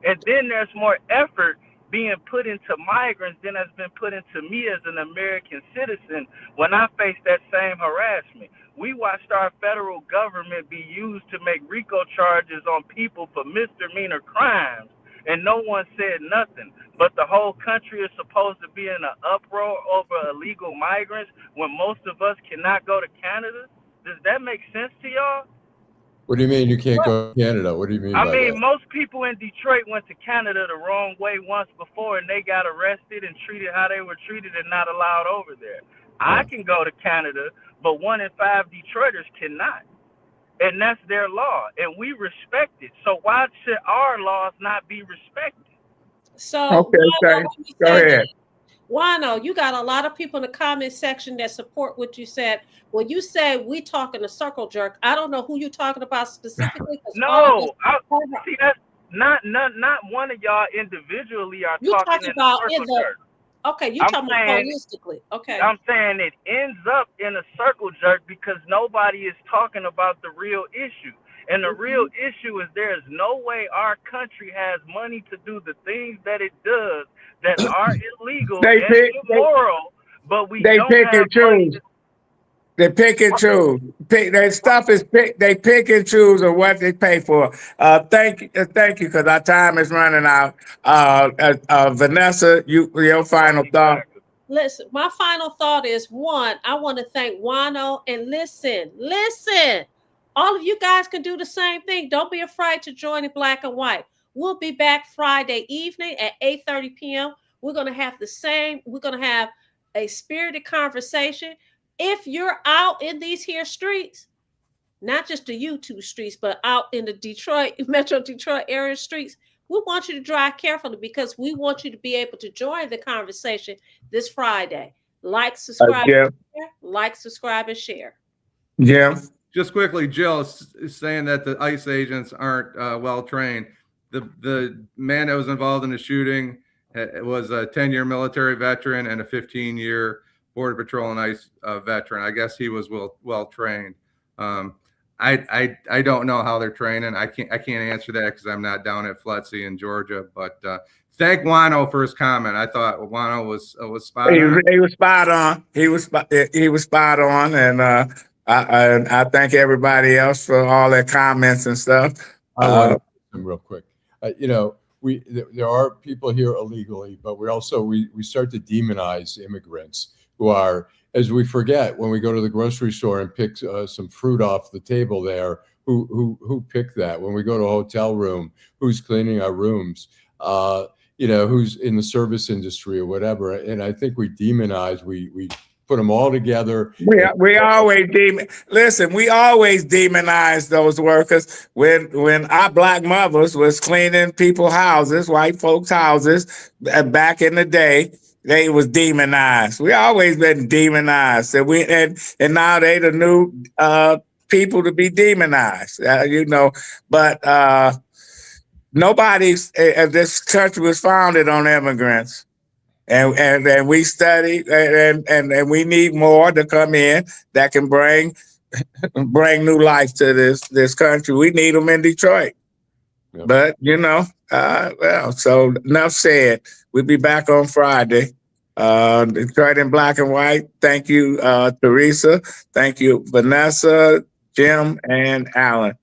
And then there's more effort being put into migrants than has been put into me as an American citizen when I face that same harassment. We watched our federal government be used to make RICO charges on people for misdemeanor crimes, and no one said nothing. But the whole country is supposed to be in an uproar over illegal migrants when most of us cannot go to Canada? Does that make sense to y'all? What do you mean you can't go to Canada? What do you mean by that? Most people in Detroit went to Canada the wrong way once before, and they got arrested and treated how they were treated and not allowed over there. I can go to Canada, but 1 in 5 Detroiters cannot. And that's their law, and we respect it. So why should our laws not be respected? So, okay, go ahead. Wano, you got a lot of people in the comment section that support what you said. When you say we talking a circle jerk, I don't know who you're talking about specifically. No, Not one of y'all individually are You talking talking in a about circle in the jerk. okay? You I'm talking about saying holistically? Okay. I'm saying it ends up in a circle jerk because nobody is talking about the real issue. And the real issue is there is no way our country has money to do the things that it does that are illegal They and pick immoral, but we they don't pick have and money choose. to. They pick and choose. Their stuff is pick. They pick and choose of what they pay for. Thank you, because our time is running out. Vanessa, your final thought. Exactly. Listen, my final thought is one, I want to thank Wano and listen. All of you guys can do the same thing. Don't be afraid to join in Black and White. We'll be back Friday evening at 8:30 p.m. We're going to have a spirited conversation. If you're out in these here streets, not just the YouTube streets, but out in the Detroit, Metro Detroit area streets, we want you to drive carefully because we want you to be able to join the conversation this Friday. Like, subscribe, Jim. share. Like, subscribe, and share. Jim. Just quickly, Jill is saying that the ICE agents aren't well trained. The man that was involved in the shooting was a 10-year military veteran and a 15-year Border Patrol and ICE veteran. I guess he was well trained. I don't know how they're training. I can't answer that because I'm not down at FLETC in Georgia. But thank Wano for his comment. I thought Wano was spot on. He was spot on. He was spot on, and I thank everybody else for all their comments and stuff. I want to say real quick. There are people here illegally, but we start to demonize immigrants who are, as we forget when we go to the grocery store and pick some fruit off the table there. Who picked that? When we go to a hotel room, who's cleaning our rooms? Who's in the service industry or whatever. And I think we demonize. We put them all together. We always we always demonize those workers. When our black mothers was cleaning people's houses, white folks' houses, back in the day, they was demonized. We always been demonized. And now they the new people to be demonized. But this country was founded on immigrants. And we study and we need more to come in that can bring new life to this country. We need them in Detroit. Yep. But so enough said. We'll be back on Friday. Detroit in Black and White. Thank you, Teresa. Thank you, Vanessa, Jim, and Allan.